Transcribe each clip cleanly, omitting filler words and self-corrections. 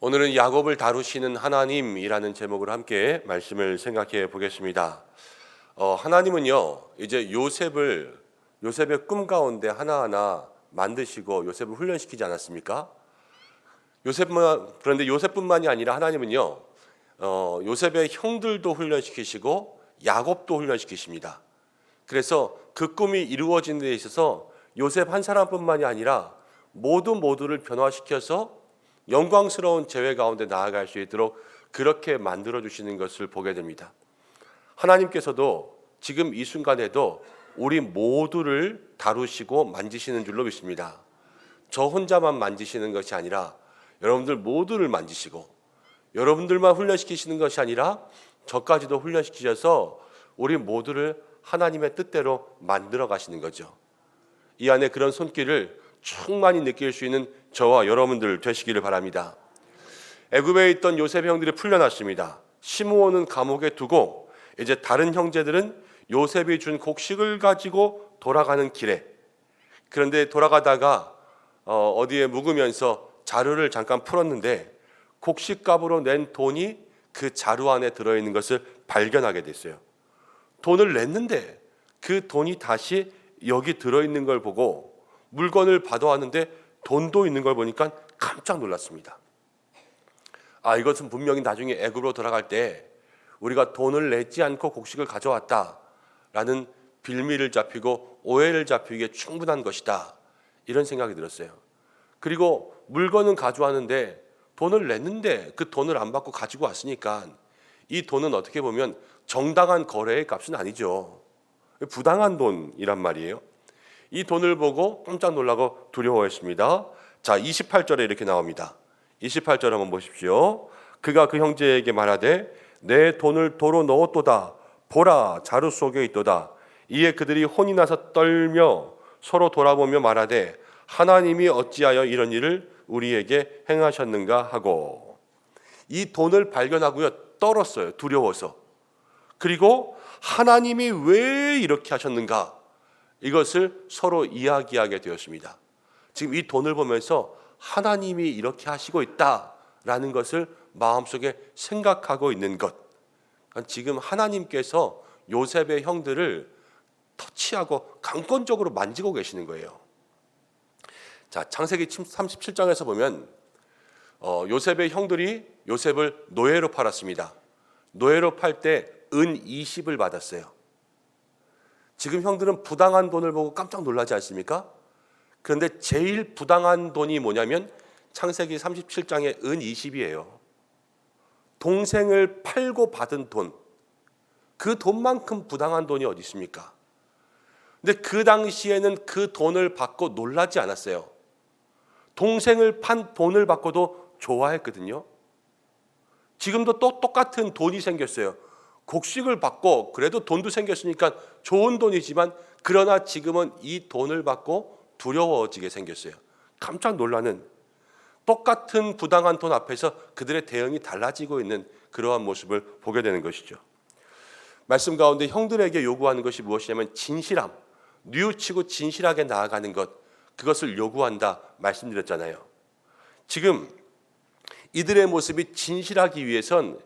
오늘은 야곱을 다루시는 하나님이라는 제목으로 함께 말씀을 생각해 보겠습니다. 하나님은요, 이제 요셉의 꿈 가운데 하나하나 만드시고 요셉을 훈련시키지 않았습니까? 그런데 요셉뿐만이 아니라 하나님은요, 요셉의 형들도 훈련시키시고 야곱도 훈련시키십니다. 그래서 그 꿈이 이루어지는 데 있어서 요셉 한 사람뿐만이 아니라 모두를 변화시켜서 영광스러운 재회 가운데 나아갈 수 있도록 그렇게 만들어 주시는 것을 보게 됩니다. 하나님께서도 지금 이 순간에도 우리 모두를 다루시고 만지시는 줄로 믿습니다. 저 혼자만 만지시는 것이 아니라 여러분들 모두를 만지시고, 여러분들만 훈련시키시는 것이 아니라 저까지도 훈련시키셔서 우리 모두를 하나님의 뜻대로 만들어 가시는 거죠. 이 안에 그런 손길을 충만히 느낄 수 있는 저와 여러분들 되시기를 바랍니다. 애굽에 있던 요셉의 형들이 풀려났습니다. 시므온은 감옥에 두고 이제 다른 형제들은 요셉이 준 곡식을 가지고 돌아가는 길에, 그런데 돌아가다가 어디에 묵으면서 자루를 잠깐 풀었는데 곡식값으로 낸 돈이 그 자루 안에 들어있는 것을 발견하게 됐어요. 돈을 냈는데 그 돈이 다시 여기 들어있는 걸 보고 물건을 받아왔는데 돈도 있는 걸 보니까 깜짝 놀랐습니다. 이것은 분명히 나중에 애굽으로 돌아갈 때 우리가 돈을 내지 않고 곡식을 가져왔다라는 빌미를 잡히고 오해를 잡히기에 충분한 것이다, 이런 생각이 들었어요. 그리고 물건은 가져왔는데 돈을 냈는데 그 돈을 안 받고 가지고 왔으니까 이 돈은 어떻게 보면 정당한 거래의 값은 아니죠. 부당한 돈이란 말이에요. 이 돈을 보고 깜짝 놀라고 두려워했습니다. 자, 28절에 이렇게 나옵니다. 28절 한번 보십시오. 그가 그 형제에게 말하되 내 돈을 도로 넣었도다. 보라, 자루 속에 있도다. 이에 그들이 혼이 나서 떨며 서로 돌아보며 말하되 하나님이 어찌하여 이런 일을 우리에게 행하셨는가 하고, 이 돈을 발견하고요, 떨었어요. 두려워서. 그리고 하나님이 왜 이렇게 하셨는가, 이것을 서로 이야기하게 되었습니다. 지금 이 돈을 보면서 하나님이 이렇게 하시고 있다라는 것을 마음속에 생각하고 있는 것. 지금 하나님께서 요셉의 형들을 터치하고 강권적으로 만지고 계시는 거예요. 자, 창세기 37장에서 보면 요셉의 형들이 요셉을 노예로 팔았습니다. 노예로 팔 때 은 20을 받았어요. 지금 형들은 부당한 돈을 보고 깜짝 놀라지 않습니까? 그런데 제일 부당한 돈이 뭐냐면 창세기 37장의 은 20이에요. 동생을 팔고 받은 돈, 그 돈만큼 부당한 돈이 어디 있습니까? 근데 그 당시에는 그 돈을 받고 놀라지 않았어요. 동생을 판 돈을 받고도 좋아했거든요. 지금도 또 똑같은 돈이 생겼어요. 곡식을 받고 그래도 돈도 생겼으니까 좋은 돈이지만, 그러나 지금은 이 돈을 받고 두려워지게 생겼어요. 깜짝 놀라는, 똑같은 부당한 돈 앞에서 그들의 대응이 달라지고 있는 그러한 모습을 보게 되는 것이죠. 말씀 가운데 형들에게 요구하는 것이 무엇이냐면 진실함, 뉘우치고 진실하게 나아가는 것, 그것을 요구한다 말씀드렸잖아요. 지금 이들의 모습이 진실하기 위해선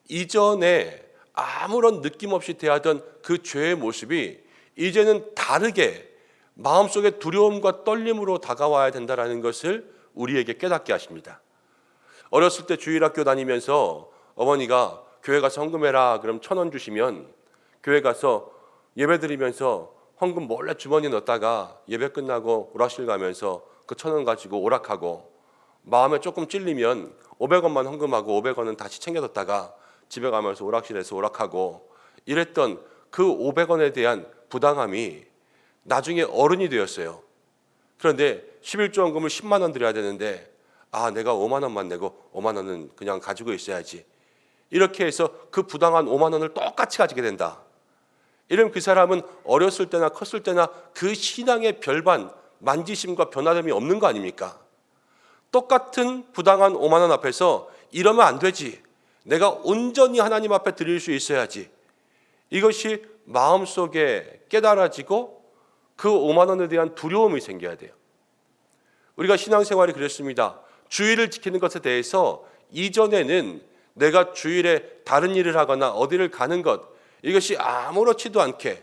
이전에 아무런 느낌 없이 대하던 그 죄의 모습이 이제는 다르게 마음속에 두려움과 떨림으로 다가와야 된다는 것을 우리에게 깨닫게 하십니다. 어렸을 때 주일학교 다니면서 어머니가 교회 가서 헌금해라 그럼 1,000원 주시면 교회 가서 예배 드리면서 헌금 몰래 주머니에 넣었다가 예배 끝나고 오락실 가면서 그 1,000원 가지고 오락하고, 마음에 조금 찔리면 500원만 헌금하고 500원은 다시 챙겨뒀다가 집에 가면서 오락실에서 오락하고, 이랬던 그 500원에 대한 부당함이 나중에 어른이 되었어요. 그런데 11조 헌금을 10만 원 드려야 되는데 내가 5만 원만 내고 5만 원은 그냥 가지고 있어야지, 이렇게 해서 그 부당한 5만 원을 똑같이 가지게 된다. 이러면 그 사람은 어렸을 때나 컸을 때나 그 신앙의 별반 만지심과 변화됨이 없는 거 아닙니까? 똑같은 부당한 5만 원 앞에서 이러면 안 되지, 내가 온전히 하나님 앞에 드릴 수 있어야지, 이것이 마음속에 깨달아지고 그 5만 원에 대한 두려움이 생겨야 돼요. 우리가 신앙생활이 그랬습니다. 주의를 지키는 것에 대해서 이전에는 내가 주일에 다른 일을 하거나 어디를 가는 것, 이것이 아무렇지도 않게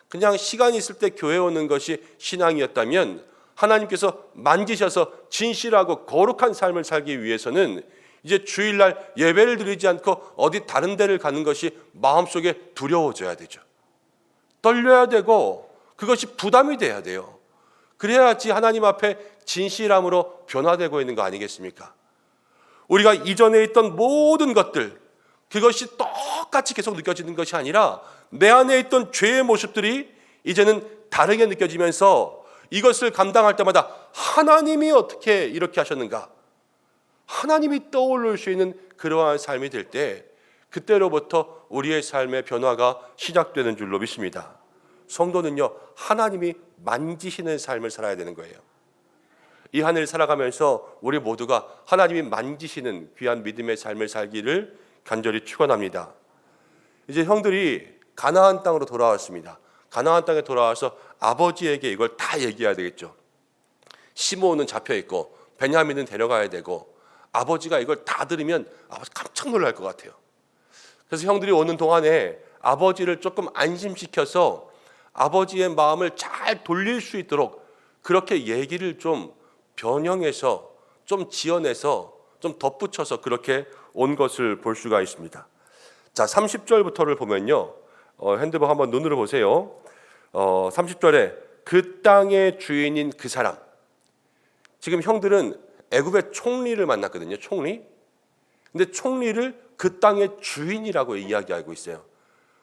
그냥 시간이 있을 때 교회 오는 것이 신앙이었다면, 하나님께서 만지셔서 진실하고 거룩한 삶을 살기 위해서는 이제 주일날 예배를 드리지 않고 어디 다른 데를 가는 것이 마음속에 두려워져야 되죠. 떨려야 되고 그것이 부담이 돼야 돼요. 그래야지 하나님 앞에 진실함으로 변화되고 있는 거 아니겠습니까? 우리가 이전에 있던 모든 것들, 그것이 똑같이 계속 느껴지는 것이 아니라 내 안에 있던 죄의 모습들이 이제는 다르게 느껴지면서 이것을 감당할 때마다 하나님이 어떻게 이렇게 하셨는가, 하나님이 떠올릴 수 있는 그러한 삶이 될 때, 그때로부터 우리의 삶의 변화가 시작되는 줄로 믿습니다. 성도는요, 하나님이 만지시는 삶을 살아야 되는 거예요. 이 한 해를 살아가면서 우리 모두가 하나님이 만지시는 귀한 믿음의 삶을 살기를 간절히 축원합니다. 이제 형들이 가나안 땅으로 돌아왔습니다. 가나안 땅에 돌아와서 아버지에게 이걸 다 얘기해야 되겠죠. 시므온은 잡혀 있고 베냐민은 데려가야 되고, 아버지가 이걸 다 들으면 아버지 깜짝 놀랄 것 같아요. 그래서 형들이 오는 동안에 아버지를 조금 안심시켜서 아버지의 마음을 잘 돌릴 수 있도록 그렇게 얘기를 좀 변형해서, 좀 지어내서, 좀 덧붙여서 그렇게 온 것을 볼 수가 있습니다. 자, 30절부터를 보면요, 핸드폰 한번 눈으로 보세요. 30절에 그 땅의 주인인 그 사람. 지금 형들은 애굽의 총리를 만났거든요. 총리. 근데 총리를 그 땅의 주인이라고 이야기하고 있어요.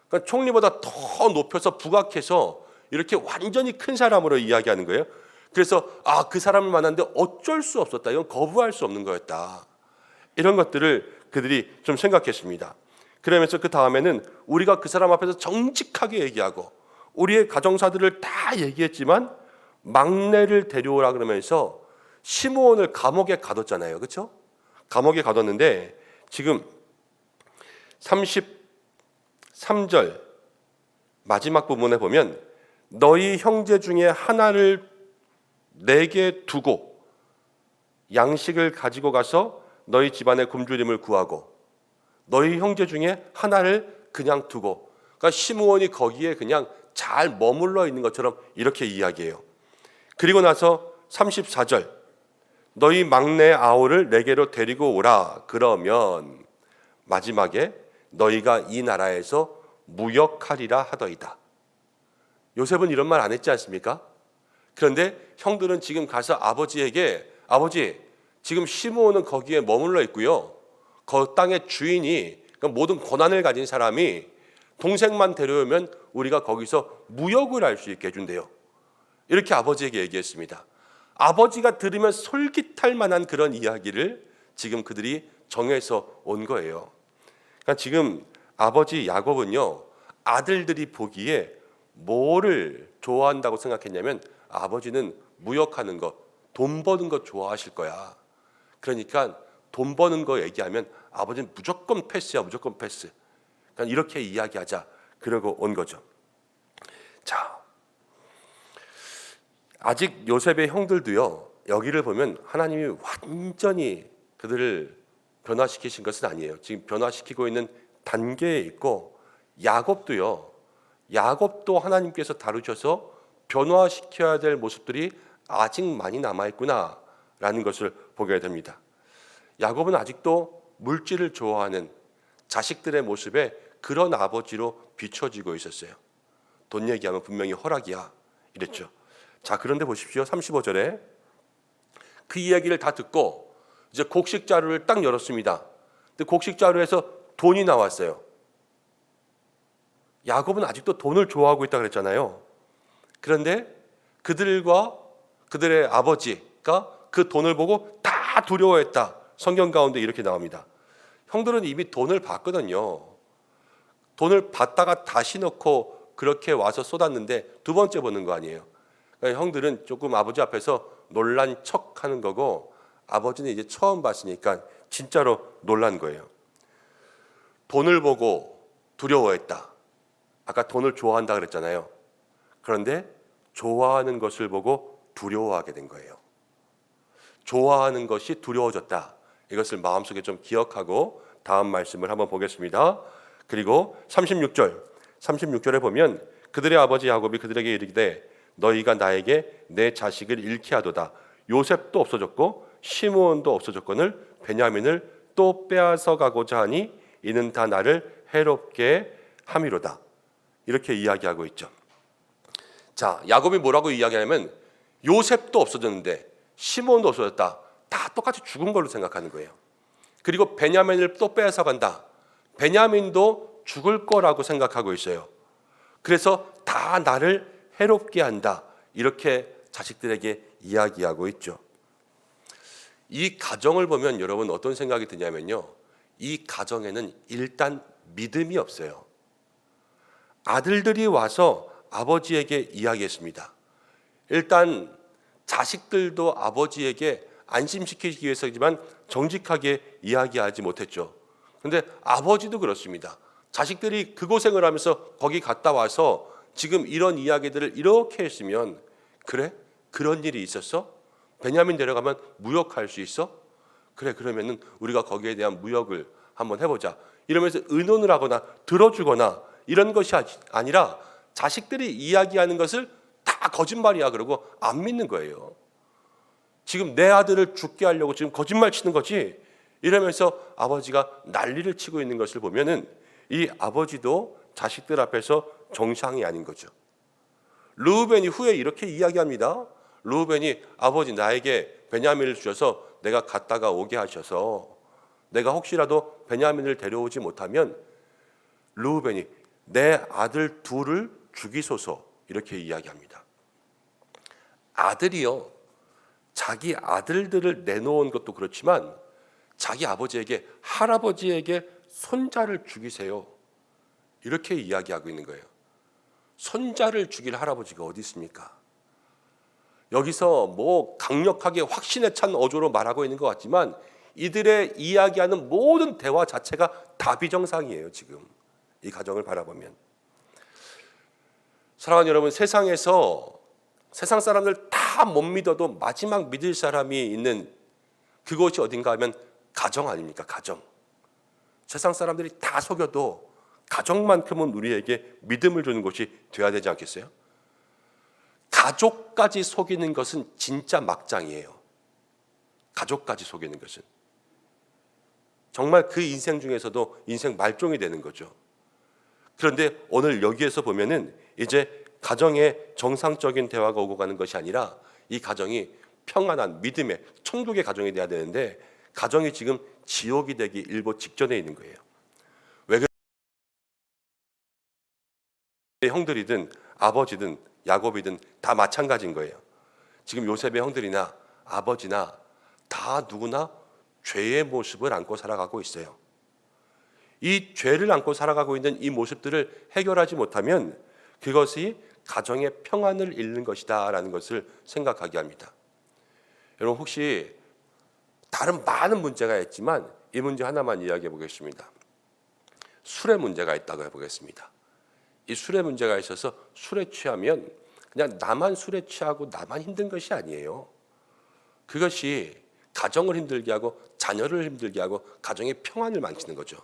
그러니까 총리보다 더 높여서 부각해서 이렇게 완전히 큰 사람으로 이야기하는 거예요. 그래서 그 사람을 만났는데 어쩔 수 없었다. 이건 거부할 수 없는 거였다. 이런 것들을 그들이 좀 생각했습니다. 그러면서 그 다음에는 우리가 그 사람 앞에서 정직하게 얘기하고 우리의 가정사들을 다 얘기했지만 막내를 데려오라 그러면서 시므온을 감옥에 가뒀잖아요. 그렇죠? 감옥에 가뒀는데 지금 33절 마지막 부분에 보면 너희 형제 중에 하나를 내게 두고 양식을 가지고 가서 너희 집안의 굶주림을 구하고, 너희 형제 중에 하나를 그냥 두고, 그러니까 시므온이 거기에 그냥 잘 머물러 있는 것처럼 이렇게 이야기해요. 그리고 나서 34절 너희 막내 아우를 내게로 데리고 오라. 그러면 마지막에 너희가 이 나라에서 무역하리라 하더이다. 요셉은 이런 말 안 했지 않습니까? 그런데 형들은 지금 가서 아버지에게, 아버지 지금 시므온은 거기에 머물러 있고요, 그 땅의 주인이, 그러니까 모든 권한을 가진 사람이 동생만 데려오면 우리가 거기서 무역을 할 수 있게 해준대요. 이렇게 아버지에게 얘기했습니다. 아버지가 들으면 솔깃할 만한 그런 이야기를 지금 그들이 정해서 온 거예요. 그러니까 지금 아버지 야곱은요, 아들들이 보기에 뭐를 좋아한다고 생각했냐면 아버지는 무역하는 것, 돈 버는 것 좋아하실 거야. 그러니까 돈 버는 거 얘기하면 아버지는 무조건 패스야, 무조건 패스. 그러니까 이렇게 이야기하자. 그러고 온 거죠. 자, 아직 요셉의 형들도요, 여기를 보면 하나님이 완전히 그들을 변화시키신 것은 아니에요. 지금 변화시키고 있는 단계에 있고, 야곱도요, 야곱도 하나님께서 다루셔서 변화시켜야 될 모습들이 아직 많이 남아있구나라는 것을 보게 됩니다. 야곱은 아직도 물질을 좋아하는 자식들의 모습에 그런 아버지로 비춰지고 있었어요. 돈 얘기하면 분명히 허락이야 이랬죠. 자, 그런데 보십시오. 35절에 그 이야기를 다 듣고 이제 곡식 자루를 딱 열었습니다. 근데 곡식 자루에서 돈이 나왔어요. 야곱은 아직도 돈을 좋아하고 있다고 그랬잖아요. 그런데 그들과 그들의 아버지가 그 돈을 보고 다 두려워했다. 성경 가운데 이렇게 나옵니다. 형들은 이미 돈을 받거든요. 돈을 받다가 다시 넣고 그렇게 와서 쏟았는데 두 번째 보는 거 아니에요. 그러니까 형들은 조금 아버지 앞에서 놀란 척 하는 거고, 아버지는 이제 처음 봤으니까 진짜로 놀란 거예요. 돈을 보고 두려워했다. 아까 돈을 좋아한다 그랬잖아요. 그런데 좋아하는 것을 보고 두려워하게 된 거예요. 좋아하는 것이 두려워졌다. 이것을 마음속에 좀 기억하고 다음 말씀을 한번 보겠습니다. 그리고 36절에 보면 그들의 아버지 야곱이 그들에게 이르기되 너희가 나에게 내 자식을 잃게 하도다. 요셉도 없어졌고 시므온도 없어졌거늘 베냐민을 또 빼앗아 가고자 하니 이는 다 나를 해롭게 함이로다. 이렇게 이야기하고 있죠. 자, 야곱이 뭐라고 이야기하냐면 요셉도 없어졌는데 시므온도 없어졌다. 다 똑같이 죽은 걸로 생각하는 거예요. 그리고 베냐민을 또 빼앗아 간다. 베냐민도 죽을 거라고 생각하고 있어요. 그래서 다 나를 해롭게 한다. 이렇게 자식들에게 이야기하고 있죠. 이 가정을 보면 여러분 어떤 생각이 드냐면요. 이 가정에는 일단 믿음이 없어요. 아들들이 와서 아버지에게 이야기했습니다. 일단 자식들도 아버지에게 안심시키기 위해서지만 정직하게 이야기하지 못했죠. 그런데 아버지도 그렇습니다. 자식들이 그 고생을 하면서 거기 갔다 와서 지금 이런 이야기들을 이렇게 했으면 그래? 그런 일이 있었어? 베냐민 데려가면 무역할 수 있어? 그래, 그러면은 우리가 거기에 대한 무역을 한번 해보자. 이러면서 의논을 하거나 들어주거나 이런 것이 아니라 자식들이 이야기하는 것을 다 거짓말이야 그러고 안 믿는 거예요. 지금 내 아들을 죽게 하려고 지금 거짓말 치는 거지. 이러면서 아버지가 난리를 치고 있는 것을 보면은 이 아버지도 자식들 앞에서 정상이 아닌 거죠. 르우벤이 후에 이렇게 이야기합니다. 르우벤이 아버지 나에게 베냐민을 주셔서 내가 갔다가 오게 하셔서 내가 혹시라도 베냐민을 데려오지 못하면 르우벤이 내 아들 둘을 죽이소서 이렇게 이야기합니다. 아들이요. 자기 아들들을 내놓은 것도 그렇지만 자기 아버지에게 할아버지에게 손자를 죽이세요. 이렇게 이야기하고 있는 거예요. 손자를 죽일 할아버지가 어디 있습니까? 여기서 뭐 강력하게 확신에 찬 어조로 말하고 있는 것 같지만 이들의 이야기하는 모든 대화 자체가 다 비정상이에요. 지금 이 가정을 바라보면. 사랑하는 여러분, 세상에서 세상 사람들 다 못 믿어도 마지막 믿을 사람이 있는 그곳이 어딘가 하면 가정 아닙니까? 가정. 세상 사람들이 다 속여도 가정만큼은 우리에게 믿음을 주는 곳이 돼야 되지 않겠어요? 가족까지 속이는 것은 진짜 막장이에요. 가족까지 속이는 것은 정말 그 인생 중에서도 인생 말종이 되는 거죠. 그런데 오늘 여기에서 보면은 이제 가정의 정상적인 대화가 오고 가는 것이 아니라 이 가정이 평안한 믿음의 천국의 가정이 돼야 되는데 가정이 지금 지옥이 되기 일보 직전에 있는 거예요. 왜 형들이든 아버지든 야곱이든 다 마찬가지인 거예요. 지금 요셉의 형들이나 아버지나 다 누구나 죄의 모습을 안고 살아가고 있어요. 이 죄를 안고 살아가고 있는 이 모습들을 해결하지 못하면 그것이 가정의 평안을 잃는 것이다 라는 것을 생각하게 합니다. 여러분 혹시 다른 많은 문제가 있지만 이 문제 하나만 이야기해 보겠습니다. 술의 문제가 있다고 해보겠습니다. 이 술의 문제가 있어서 술에 취하면 그냥 나만 술에 취하고 나만 힘든 것이 아니에요. 그것이 가정을 힘들게 하고 자녀를 힘들게 하고 가정의 평안을 망치는 거죠.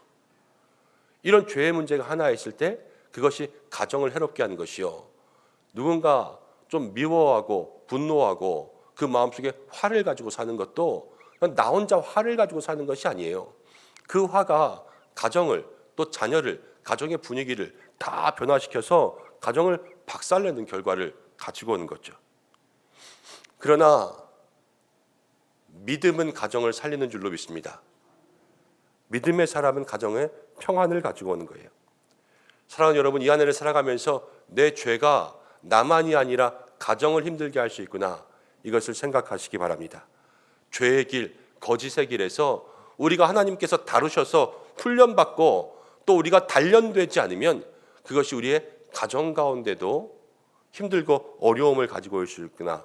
이런 죄의 문제가 하나 있을 때 그것이 가정을 해롭게 하는 것이요. 누군가 좀 미워하고 분노하고 그 마음속에 화를 가지고 사는 것도 나 혼자 화를 가지고 사는 것이 아니에요. 그 화가 가정을 또 자녀를 가정의 분위기를 다 변화시켜서 가정을 박살내는 결과를 가지고 오는 거죠. 그러나 믿음은 가정을 살리는 줄로 믿습니다. 믿음의 사람은 가정에 평안을 가지고 오는 거예요. 사랑하는 여러분, 이 한 해를 살아가면서 내 죄가 나만이 아니라 가정을 힘들게 할 수 있구나. 이것을 생각하시기 바랍니다. 죄의 길, 거짓의 길에서 우리가 하나님께서 다루셔서 훈련받고 또 우리가 단련되지 않으면 그것이 우리의 가정 가운데도 힘들고 어려움을 가지고 올 수 있구나.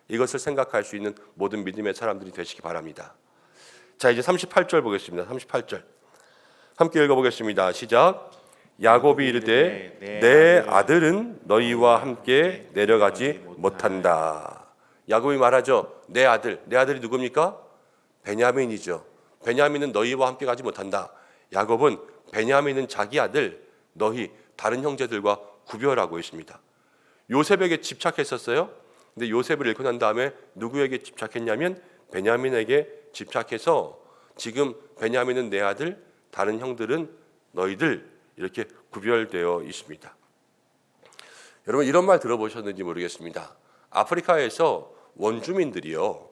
이것을 생각할 수 있는 모든 믿음의 사람들이 되시기 바랍니다. 자, 이제 38절 보겠습니다. 38절 함께 읽어보겠습니다. 시작. 야곱이 이르되 내 아들은 너희와 함께 내려가지 못한다. 야곱이 말하죠. 내 아들, 내 아들이 누굽니까? 베냐민이죠. 베냐민은 너희와 함께 가지 못한다. 야곱은 베냐민은 자기 아들, 너희 다른 형제들과 구별하고 있습니다. 요셉에게 집착했었어요. 근데 요셉을 잃고 난 다음에 누구에게 집착했냐면 베냐민에게 집착해서 지금 베냐민은 내 아들, 다른 형들은 너희들, 이렇게 구별되어 있습니다. 여러분, 이런 말 들어보셨는지 모르겠습니다. 아프리카에서 원주민들이요,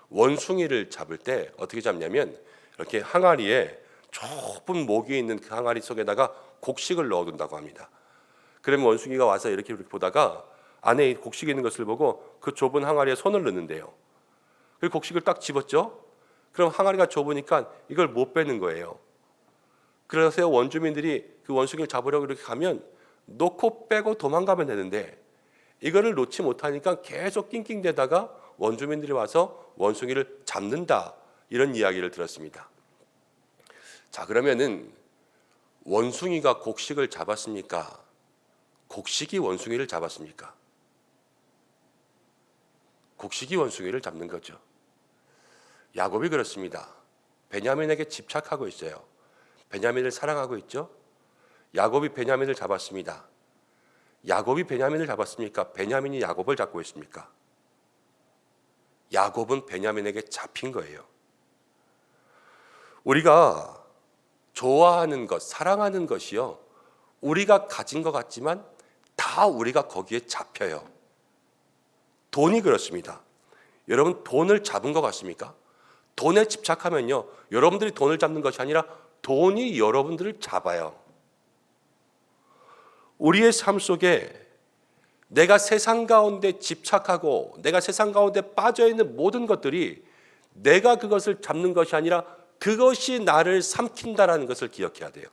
원숭이를 잡을 때 어떻게 잡냐면 이렇게 항아리에 좁은 목이 있는 그 항아리 속에다가 곡식을 넣어둔다고 합니다. 그러면 원숭이가 와서 이렇게 보다가 안에 곡식이 있는 것을 보고 그 좁은 항아리에 손을 넣는데요. 그 곡식을 딱 집었죠. 그럼 항아리가 좁으니까 이걸 못 빼는 거예요. 그래서 원주민들이 그 원숭이를 잡으려고 이렇게 가면 놓고 빼고 도망가면 되는데 이거를 놓지 못하니까 계속 낑낑대다가 원주민들이 와서 원숭이를 잡는다, 이런 이야기를 들었습니다. 자, 그러면은 원숭이가 곡식을 잡았습니까? 곡식이 원숭이를 잡았습니까? 곡식이 원숭이를 잡는 거죠. 야곱이 그렇습니다. 베냐민에게 집착하고 있어요. 베냐민을 사랑하고 있죠. 야곱이 베냐민을 잡았습니다. 야곱이 베냐민을 잡았습니까? 베냐민이 야곱을 잡고 있습니까? 야곱은 베냐민에게 잡힌 거예요. 우리가 좋아하는 것, 사랑하는 것이요, 우리가 가진 것 같지만 다 우리가 거기에 잡혀요. 돈이 그렇습니다. 여러분, 돈을 잡은 것 같습니까? 돈에 집착하면요, 여러분들이 돈을 잡는 것이 아니라 돈이 여러분들을 잡아요. 우리의 삶 속에 내가 세상 가운데 집착하고 내가 세상 가운데 빠져있는 모든 것들이 내가 그것을 잡는 것이 아니라 그것이 나를 삼킨다라는 것을 기억해야 돼요.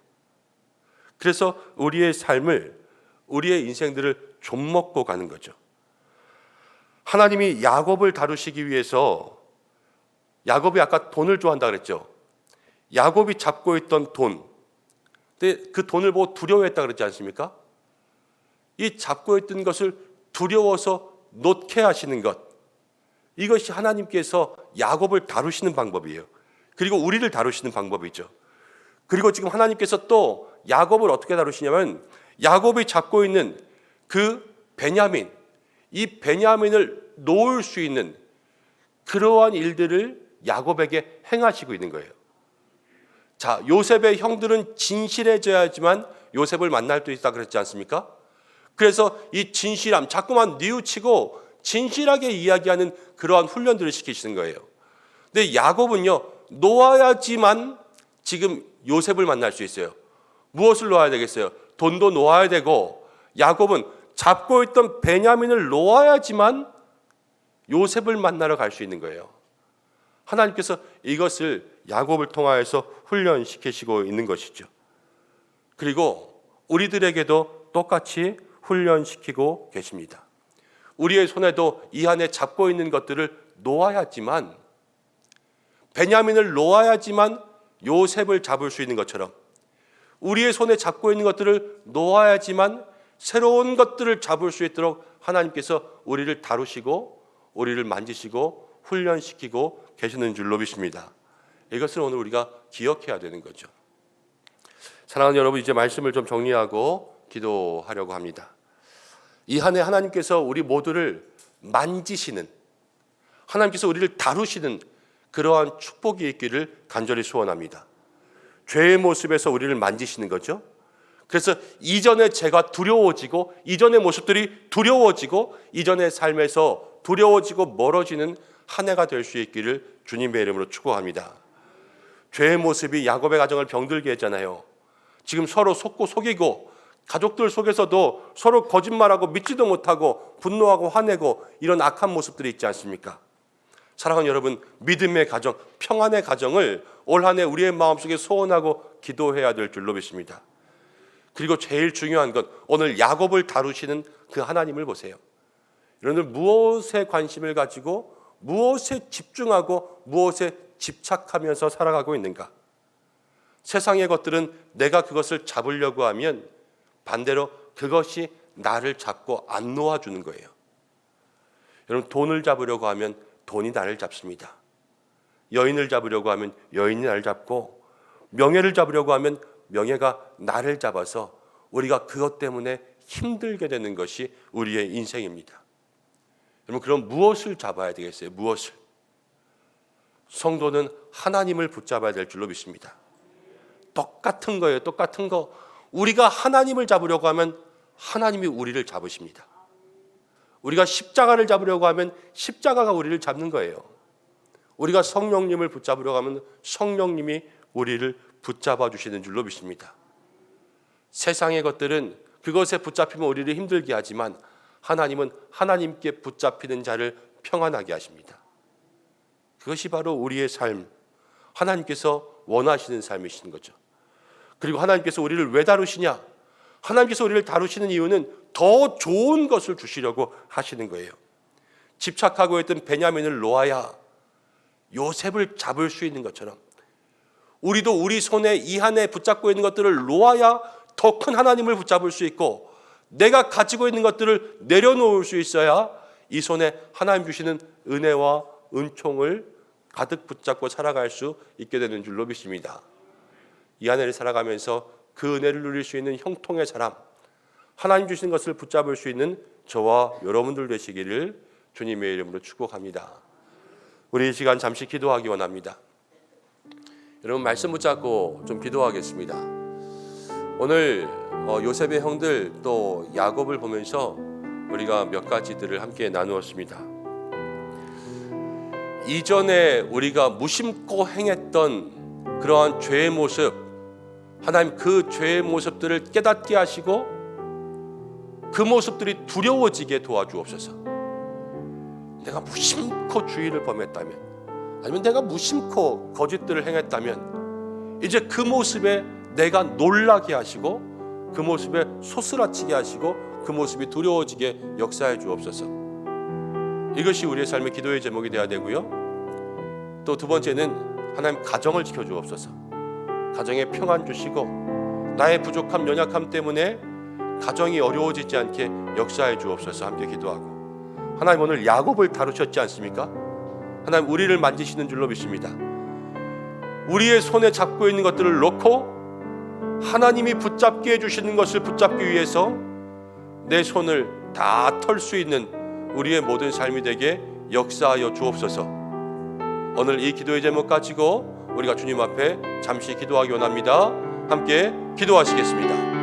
그래서 우리의 삶을, 우리의 인생들을 좀먹고 가는 거죠. 하나님이 야곱을 다루시기 위해서, 야곱이 아까 돈을 좋아한다 그랬죠. 야곱이 잡고 있던 돈, 근데 그 돈을 보고 두려워했다 그랬지 않습니까? 이 잡고 있던 것을 두려워서 놓게 하시는 것, 이것이 하나님께서 야곱을 다루시는 방법이에요. 그리고 우리를 다루시는 방법이죠. 그리고 지금 하나님께서 또 야곱을 어떻게 다루시냐면, 야곱이 잡고 있는 그 베냐민, 이 베냐민을 놓을 수 있는 그러한 일들을 야곱에게 행하시고 있는 거예요. 자, 요셉의 형들은 진실해져야지만 요셉을 만날 수 있다 그랬지 않습니까? 그래서 이 진실함, 자꾸만 뉘우치고 진실하게 이야기하는 그러한 훈련들을 시키시는 거예요. 근데 야곱은요, 놓아야지만 지금 요셉을 만날 수 있어요. 무엇을 놓아야 되겠어요? 돈도 놓아야 되고, 야곱은 잡고 있던 베냐민을 놓아야지만 요셉을 만나러 갈 수 있는 거예요. 하나님께서 이것을 야곱을 통하여서 훈련시키시고 있는 것이죠. 그리고 우리들에게도 똑같이 훈련시키고 계십니다. 우리의 손에도 이 안에 잡고 있는 것들을 놓아야지만, 베냐민을 놓아야지만 요셉을 잡을 수 있는 것처럼, 우리의 손에 잡고 있는 것들을 놓아야지만 새로운 것들을 잡을 수 있도록 하나님께서 우리를 다루시고 우리를 만지시고 훈련시키고 계시는 줄로 믿습니다. 이것을 오늘 우리가 기억해야 되는 거죠. 사랑하는 여러분, 이제 말씀을 좀 정리하고 기도하려고 합니다. 이 한 해 하나님께서 우리 모두를 만지시는, 하나님께서 우리를 다루시는 그러한 축복이 있기를 간절히 소원합니다. 죄의 모습에서 우리를 만지시는 거죠. 그래서 이전의 죄가 두려워지고, 이전의 모습들이 두려워지고, 이전의 삶에서 두려워지고 멀어지는 한 해가 될 수 있기를 주님의 이름으로 축복합니다. 죄의 모습이 야곱의 가정을 병들게 했잖아요. 지금 서로 속고 속이고, 가족들 속에서도 서로 거짓말하고 믿지도 못하고 분노하고 화내고, 이런 악한 모습들이 있지 않습니까? 사랑하는 여러분, 믿음의 가정, 평안의 가정을 올 한 해 우리의 마음속에 소원하고 기도해야 될 줄로 믿습니다. 그리고 제일 중요한 건 오늘 야곱을 다루시는 그 하나님을 보세요. 여러분들 무엇에 관심을 가지고 무엇에 집중하고 무엇에 집착하면서 살아가고 있는가? 세상의 것들은 내가 그것을 잡으려고 하면 반대로 그것이 나를 잡고 안 놓아주는 거예요. 여러분, 돈을 잡으려고 하면 돈이 나를 잡습니다. 여인을 잡으려고 하면 여인이 나를 잡고, 명예를 잡으려고 하면 명예가 나를 잡아서 우리가 그것 때문에 힘들게 되는 것이 우리의 인생입니다. 여러분, 그럼 무엇을 잡아야 되겠어요? 무엇을? 성도는 하나님을 붙잡아야 될 줄로 믿습니다. 똑같은 거예요. 똑같은 거. 우리가 하나님을 잡으려고 하면 하나님이 우리를 잡으십니다. 우리가 십자가를 잡으려고 하면 십자가가 우리를 잡는 거예요. 우리가 성령님을 붙잡으려고 하면 성령님이 우리를 붙잡아 주시는 줄로 믿습니다. 세상의 것들은 그것에 붙잡히면 우리를 힘들게 하지만 하나님은 하나님께 붙잡히는 자를 평안하게 하십니다. 그것이 바로 우리의 삶, 하나님께서 원하시는 삶이신 거죠. 그리고 하나님께서 우리를 왜 다루시냐? 하나님께서 우리를 다루시는 이유는 더 좋은 것을 주시려고 하시는 거예요. 집착하고 있던 베냐민을 놓아야 요셉을 잡을 수 있는 것처럼, 우리도 우리 손에 이 안에 붙잡고 있는 것들을 놓아야 더 큰 하나님을 붙잡을 수 있고, 내가 가지고 있는 것들을 내려놓을 수 있어야 이 손에 하나님 주시는 은혜와 은총을 가득 붙잡고 살아갈 수 있게 되는 줄로 믿습니다. 이 안에를 살아가면서 그 은혜를 누릴 수 있는 형통의 사람, 하나님 주시는 것을 붙잡을 수 있는 저와 여러분들 되시기를 주님의 이름으로 축복합니다. 우리 이 시간 잠시 기도하기 원합니다. 여러분, 말씀 붙잡고 좀 기도하겠습니다. 오늘 요셉의 형들 또 야곱을 보면서 우리가 몇 가지들을 함께 나누었습니다. 이전에 우리가 무심코 행했던 그러한 죄의 모습, 하나님 그 죄의 모습들을 깨닫게 하시고 그 모습들이 두려워지게 도와주옵소서. 내가 무심코 주의를 범했다면, 아니면 내가 무심코 거짓들을 행했다면 이제 그 모습에 내가 놀라게 하시고 그 모습에 소스라치게 하시고 그 모습이 두려워지게 역사해 주옵소서. 이것이 우리의 삶의 기도의 제목이 되어야 되고요. 또 두 번째는 하나님 가정을 지켜주옵소서. 가정에 평안 주시고 나의 부족함, 연약함 때문에 가정이 어려워지지 않게 역사해 주옵소서. 함께 기도하고, 하나님 오늘 야곱을 다루셨지 않습니까? 하나님 우리를 만지시는 줄로 믿습니다. 우리의 손에 잡고 있는 것들을 놓고 하나님이 붙잡게 해주시는 것을 붙잡기 위해서 내 손을 다 털 수 있는 우리의 모든 삶이 되게 역사하여 주옵소서. 오늘 이 기도의 제목 가지고 우리가 주님 앞에 잠시 기도하기 원합니다. 함께 기도하시겠습니다.